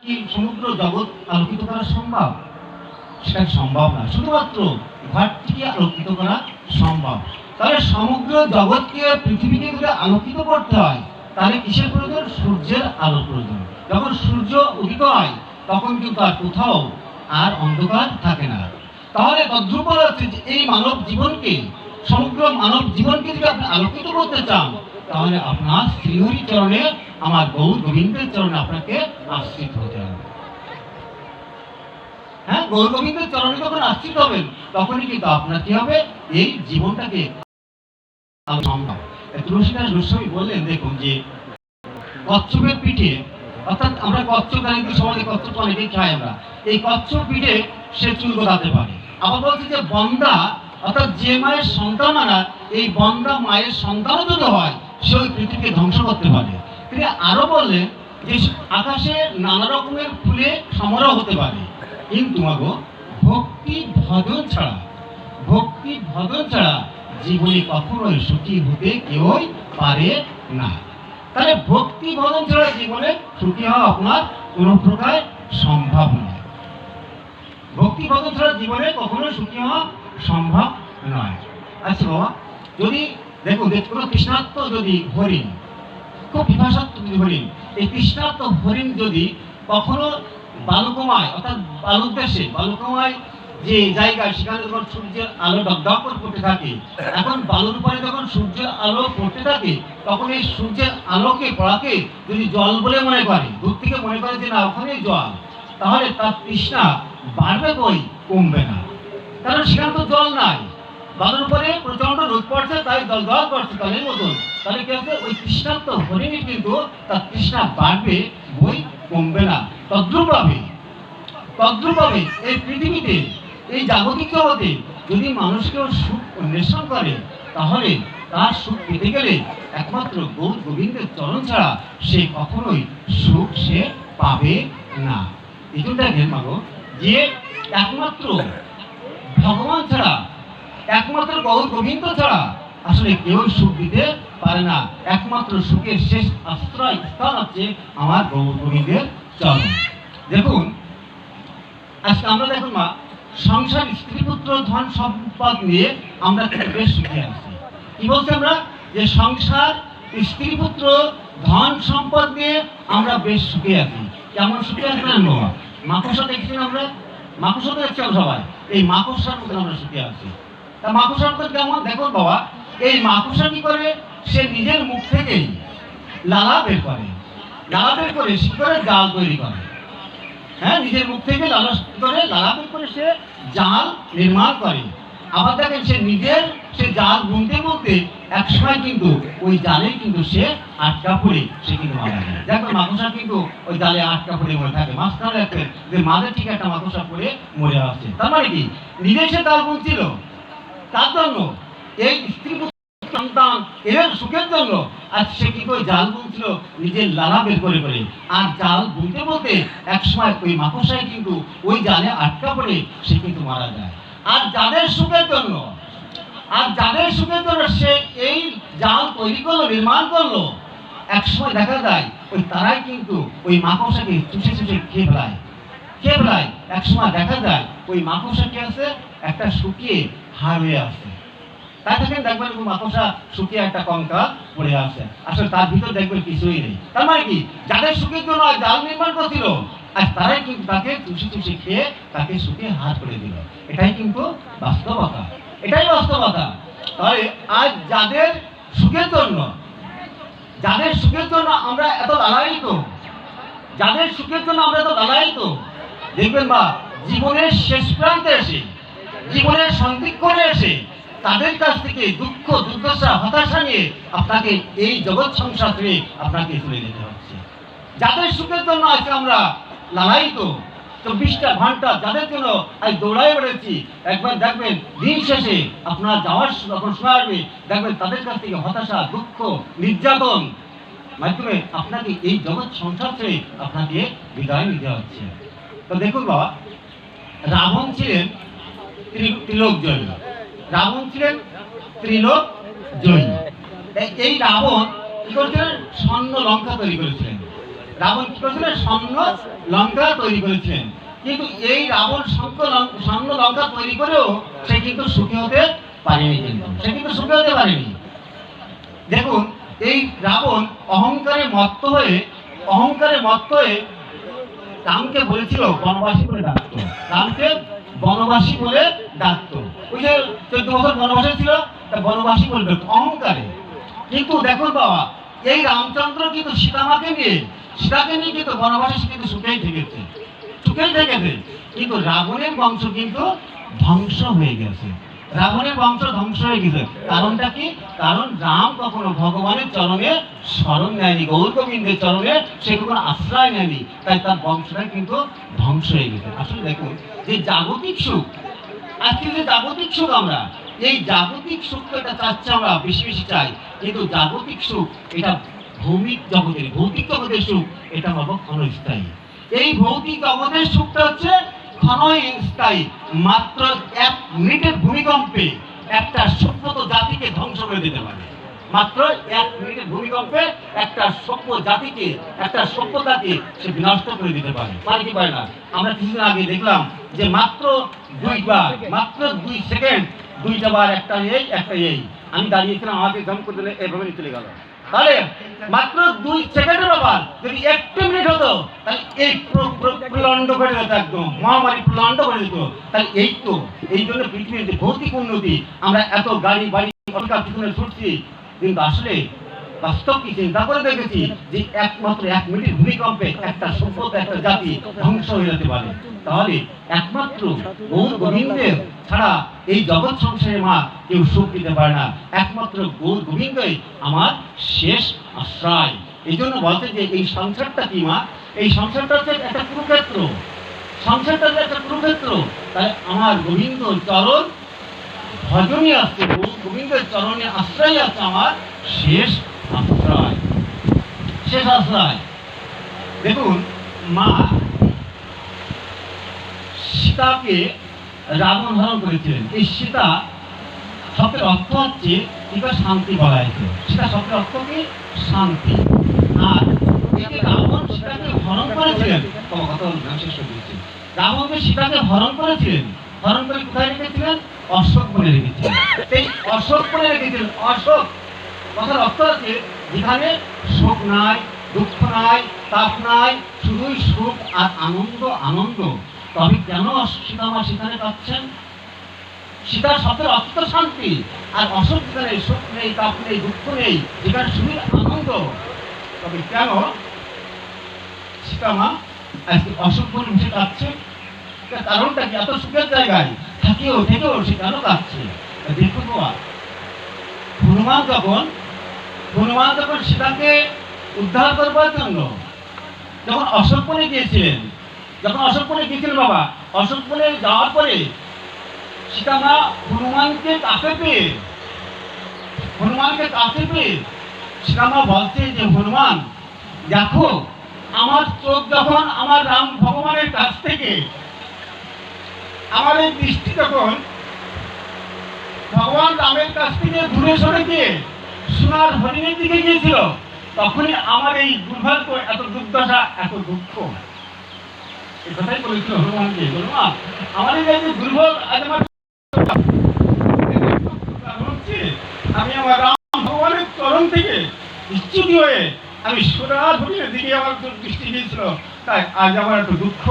কি সমগ্র জগৎ আলোকিত করা সম্ভব? সেটা সম্ভব না, শুধুমাত্র ঘরটিকে আলোকিত করা সম্ভব। তাহলে সমগ্র জগৎকে, পৃথিবীকে যদি আলোকিত করতে হয়, তাহলে কিসের প্রয়োজন? সূর্যের আলো প্রয়োজন। যখন সূর্য উদিত হয় তখন কিন্তু আর কোথাও আর অন্ধকার থাকে না। তাহলে তদ্রূপ হচ্ছে যে এই মানব জীবনকে, সমগ্র মানব জীবনকে যদি আপনি আলোকিত করতে চান, তাহলে আপনার শ্রীহরি চরণে, আমার গৌর গোবিন্দের চরণে আপনাকে আশ্রিত হতে হবে। হ্যাঁ, গৌর গোবিন্দের চরণে যখন আশ্রিত হবেন, তখনই কিন্তু আপনার কি হবে? এই জীবনটাকে সম্ভব। তুলসীদাস গোস্বামী বললেন, দেখুন যে কচ্ছপের পিঠে, অর্থাৎ আমরা কচ্ছপ জানি, সমাজে কচ্ছপ অনেকেই খাই আমরা, এই কচ্ছপ পিঠে সে চুল গোদাতে পারে। আবার বলছে যে বন্দা, অর্থাৎ যে মায়ের সন্তান আনা, এই বন্দা মায়ের সন্তানও যদি হয়, সে ওই পৃথিবীকে ধ্বংস করতে পারে। তিনি আরো বললেন যে আকাশে নানা রকমের ফুলে সমারোহ হতে পারে, কিন্তু মাগো ভক্তি ভজন ছাড়া, ভক্তি ভজন ছাড়া জীবনে কখনোই সুখী হতে কেউই পারে না। তাহলে ভক্তি ভজন ছাড়া জীবনে সুখী হওয়া আপনার কোনো প্রকার সম্ভব নয়। ভক্তি ভজন ছাড়া জীবনে কখনো সুখী হওয়া সম্ভব নয়। আচ্ছা বাবা, যদি দেখুন যে কোনো তৃষ্ণার্ত যদি হরিণ, খুব পিপাসার্ত হরিণ, এই তৃষ্ণার্ত হরিণ যদি কখনো বালুকমায়, অর্থাৎ বালুর দেশে, বালুকমায় যে জায়গায়, সেখানে যখন সূর্যের আলো ডগডগ করে পড়তে থাকে, এখন বালুর উপরে যখন সূর্যের আলো পড়তে থাকে, তখন এই সূর্যের আলোকে পড়াকে যদি জল বলে মনে করে, দূর থেকে মনে করে যে না ওখানেই জল, তাহলে তার তৃষ্ণা বাড়বে বই, কমবে না। কারণ সেখানে তো জল নাই, বালুর উপরে প্রচন্ড রোদ পড়ছে, তাই জল জল করছে তালের মতন। তাহলে কি হচ্ছে? ওই তৃষ্ণার্ত হরিণী কিন্তু তার তৃষ্ণা বাড়বে বই, কমবে না। তদ্রূপভাবে এই পৃথিবীতে, এই জাগতিক জগতে যদি মানুষকেও সুখ অন্বেষণ করে, তাহলে তার সুখ পেতে গেলে একমাত্র গৌর গোবিন্দের চরণ ছাড়া সে কখনোই সুখ সে পাবে না। এই জন্য দেখেন মাগো, যে একমাত্র ভগবান ছাড়া, একমাত্র গৌর গোবিন্দ ছাড়া আসলে কেউ সুখ দিতে পারে না। একমাত্র সুখের শেষ আশ্রয় স্থান হচ্ছে আমার গৌর গোবিন্দের চরণ। দেখুন আজকে আমরা, দেখুন মা, সংসার, স্ত্রী পুত্র ধন সম্পদ নিয়ে আমরা বেশ সুখে আছি। কি বলছি আমরা? যে সংসার, স্ত্রী পুত্র ধন সম্পদ নিয়ে আমরা বেশ সুখে আছি। কেমন সুখে আছি না বাবা? মাকড়সা দেখছি আমরা, মাকড়সা তো দেখছি সবাই, এই মাকড়সার মধ্যে আমরা সুখে আছি। তা মাকড়সার মধ্যে কেমন? দেখুন বাবা, এই মাকড়সা কি করে? সে নিজের মুখ থেকেই লালা বের করে, লালা বের করে সে করে জাল তৈরি করে। হ্যাঁ, নিজের মুখ থেকে লালা বের করে সে জাল নির্মাণ করে। আবার দেখেন সে নিজের সে জাল বুনতে বুনতে একসময় কিন্তু ওই জালে কিন্তু সে আটকা পড়ে সে কিন্তু মারা যায়। দেখবেন মাকড়সা কিন্তু ওই জালে আটকা পড়ে মরে থাকে, মাঝখানে দেখবেন যে মাঝে ঠিক একটা মাকড়সা পড়ে মরে আসছে। তার মানে কি? নিজে সে জাল বুনছিল, তার জন্য এই স্ত্রী সন্তান এর সুখের জন্য, আর সে কি করে জাল বুনছিল নিজের লালা বের করে করে। আর জাল বুনতে বলতে একসময় ওই মাকড়সায় কিন্তু ওই জালে আটকা পড়ে সে কিন্তু মারা যায়। আর যাদের সুখের জন্য, সে এই জাল তৈরি করলো, নির্মাণ করলো, একসময় দেখা যায় ওই তারাই কিন্তু ওই মাকড়সাকে চুষে চুষে খেয়ে ফেলায়। একসময় দেখা যায় ওই মাকড়সা কি আছে? একটা শুকিয়ে হাড় হয়ে আসছে। তাই দেখেন, দেখবেন মাকড়সা শুকিয়ে একটা কঙ্কা পড়ে আসছে, আসলে তার ভিতর দেখবেন কিছুই নেই। তার মানে কি? যাদের সুখের জন্য জাল নির্মাণ করছিল, আর তারাই কিন্তু তাকে চুষে চুষে খেয়ে তাকে শুকিয়ে হাত করে দিল। এটাই কিন্তু বাস্তবতা, এটাই বাস্তবতা। তাহলে আজ যাদের সুখের জন্য আমরা এত লালায়িত, দেখবেন বা জীবনের শেষ প্রান্তে এসে, জীবনের সন্ধিক্ষণে এসে তাদের কাছ থেকে দুঃখ, দুর্দশা, হতাশা নিয়ে আপনাকে এই জগৎ সংসার থেকে আপনাকে চলে যেতে হচ্ছে। যাদের সুখের জন্য আজকে আমরা লালায়িত, 24টা ঘন্টা যাদের জন্য আজ দৌড়াই বেড়েছি, একবার দেখবেন দিন শেষে আপনার যাওয়ার যখন সময় আসবে, দেখবেন তাদের কাছ থেকে হতাশা, দুঃখ, নির্যাতন মাধ্যমে আপনাকে এই জগৎ সংসার থেকে আপনাকে বিদায় নিতে হচ্ছে। তো দেখুন বাবা, রাবণ ছিলেন ত্রিলোক জয়ী, এই রাবণ কি করেছিলেন? স্বর্ণ লঙ্কা তৈরি করেছিলেন। রাবণ কি করেছিলেন? স্বর্ণ লঙ্কা তৈরি করেছিলেন। কিন্তু এই রাবণ স্বর্ণ লঙ্কা তৈরি করেও সে কিন্তু সুখী হতে পারেনি, সে কিন্তু সুখী হতে পারেনি। দেখুন, এই রাবণ অহংকারে মত্ত হয়ে রামকে বলেছিল বনবাসী বলে ডাকতো, রামকে বনবাসী বলে ডাকতো। ওই যে 14 বছর বনবাসী ছিল, তা বনবাসী বলে ডাকতো অহংকারে। কিন্তু দেখুন বাবা, এই রামচন্দ্র কিন্তু সীতাকে নিয়ে কিন্তু বনবাসী কিন্তু সুখেই থেকেছে। কিন্তু রাবণের বংশ কিন্তু ধ্বংস হয়ে গেছে। কারণটা কি? কারণ রাম কখনো ভগবানের চরণে শরণ নেয়নি, গৌর গোবিন্দের চরণে সে কখনো আশ্রয় নেয়নি, তাই তার বংশটা কিন্তু ধ্বংস হয়ে গেছে। আসলে দেখুন, যে জাগতিক সুখ, আজকে যে জাগতিক সুখ, আমরা এই জাগতিক সুখটা চাচ্ছি, আমরা বেশি বেশি চাই, কিন্তু জাগতিক সুখ এটা ভৌতিক জগতের সুখ, এটা হলো ক্ষণস্থায়ী। এই ভৌতিক জগতের সুখটা হচ্ছে ক্ষণস্থায়ী। মাত্র 1 মিনিটের ভূমিকম্পে একটা সভ্যত জাতিকে ধ্বংস করে দিতে পারে। মাত্র 1 মিনিটের ভূমিকম্পে একটা সভ্যতাকে সে বিনষ্ট করে দিতে পারে কি পারে না? আমরা কিছুদিন আগে দেখলাম যে মাত্র 2 সেকেন্ড, 2টা বার, একটা এই আমি দাঁড়িয়েছিলাম, আমাকে জম করে দিলে এভাবে চলে গেল। তাহলে মাত্র 2 সেকেন্ডের ব্যাপার যদি 1 মিনিট হতো, তাহলে এই প্রলণ্ড করে দিত, একদম মহামারী প্রলণ্ড করে দিত। তাহলে এই জন্য পৃথিবীর ভৌতিক উন্নতি, আমরা এত গাড়ি বাড়ি পিছনে ছুটছি, কিন্তু আসলে বাস্তব কি চিন্তা করে দেখেছি যে একমাত্র 1 মিনিট ভূমিকম্পে একটা সভ্যতা, একটা জাতি ধ্বংস হয়ে যেতে পারে। তাহলে একমাত্র গৌর গোবিন্দের ছাড়া এই জগৎ সংসারে মা কেউ সুখ দিতে পারে না। একমাত্র গৌর গোবিন্দই আমার শেষ আশ্রয়। এই জন্য বলতে যে এই সংসারটা কি মা? এই সংসারটা হচ্ছে একটা কুরুক্ষেত্র। তাই আমার গোবিন্দ চরণ ভজনই আছে, গোবিন্দের চরণে আশ্রয় আছে আমার শেষ আশ্রয়। দেখুন, মা সীতাকে রাবণ হরণ করেছিলেন। এই সীতা শব্দের অর্থ হচ্ছে শান্তি বলা হয়েছে। সীতা শব্দের অর্থ কি? শান্তি। আর রাবণ সীতাকে হরণ করেছিলেন, রাবণকে সীতাকে হরণ করেছিলেন, হরণ করে কোথায় রেখেছিলেন? অশোক বনে রেখেছিলেন। এই অশোক বনে রেখেছিলেন। অশোক কথার অর্থ আছে যেখানে শোক নাই, দুঃখ নাই, তাপ নাই, শুধুই সুখ আর আনন্দ। তবে কেন সীতামা সেখানে পাচ্ছেন? সীতা শব্দের অর্থ শান্তি। আর অশোক যেখানে শোক নেই, তাপ নেই, দুঃখ নেই, যেখানে শুধু আনন্দ, তবে কেন সীতামা আজকে অশোক বনে বসে কাঁদছে? কারণটা কি? এত সুখের জায়গায় থেকেও সে কেন কাঁদছে? দেখুন বাবা, হনুমান যখন সীতাকে উদ্ধার করবার জন্য যখন অশোক বনে গিয়েছিলেন বাবা, অশোক বনে যাওয়ার পরে সীতামা হনুমানকে কাছে পেয়ে সীতামা বলছে যে, হনুমান দেখো, আমার চোখ যখন আমার রাম ভগবানের কাছ থেকে, আমার এই দৃষ্টি যখন ভগবান রামের কাছ থেকে দূরে সরে গিয়ে সোনার হরিণের দিকে গিয়েছিল, তখনই আমার এই দুর্ভাগ্য, এত দুর্দশা, এত দুঃখ। এই কথাই বলেছিল হনুমানকে, হনুমান আমার এই যে দুর্ভোগ, আজ আমার আমি আমার রাম ভগবানের চরণ থেকে বিচ্যুতি হয়ে আমি সোনার হরিণের দিকে আমার দৃষ্টি গিয়েছিল, তাই আজ আমার এত দুঃখ,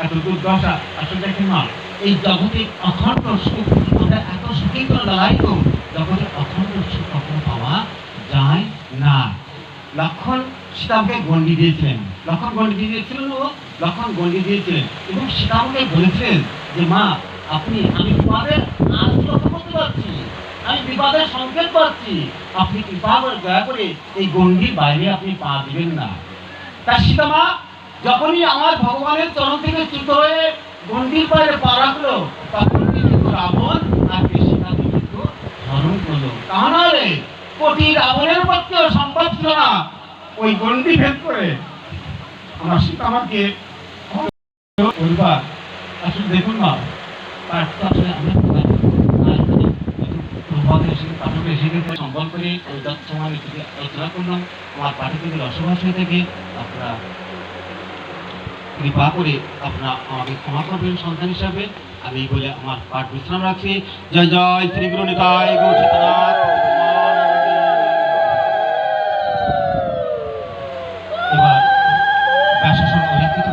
এত দুর্দশা। আসলে দেখেন মা, এই জগতে অখণ্ড সুখ, আমরা এত সুখী করে লড়াই করব, জগতে অখণ্ড সুখ কখনো পাওয়া যায় না। লক্ষণ সীতাকে গণ্ডি দিয়েছিলেন, এবং সীতাকে বলেছিলেন যে, মা আমি বিবাদের আজ লক্ষ্য করতে পারছি, আমি বিবাদের সংকেত পাচ্ছি, আপনি কৃপা করে দয়া করে এই গণ্ডির বাইরে আপনি পা দিবেন না। তা সীতামা যখনই আমার ভগবানের চরণ থেকে চ্যুত হয়ে গণ্ডির বাইরে পা রাখলো, তখন কিন্তু রাবণ আর সীতাকে কিন্তু হরণ করলো। তাহলে কোটি রাবণের পক্ষেও সম্ভব ছিল না ওই গণ্ডি ভেদ করে আমার সীতামাকে পরিবার। আসলে দেখুন না, তার তো আসলে আমরা সম্বল করে ওই সময় আলোচনা করলাম। আমার পাঠকের বসবাস হয়ে থাকে, আপনারা কৃপা করে আপনারা আমাকে ক্ষমা করবেন সন্তান হিসাবে। আমি বলে আমার পাঠ বিশ্রাম রাখছি। জয় জয় শ্রী গুরু নিতাই গৌর সীতানাথ। এবার ব্যাসাসন অধিকৃত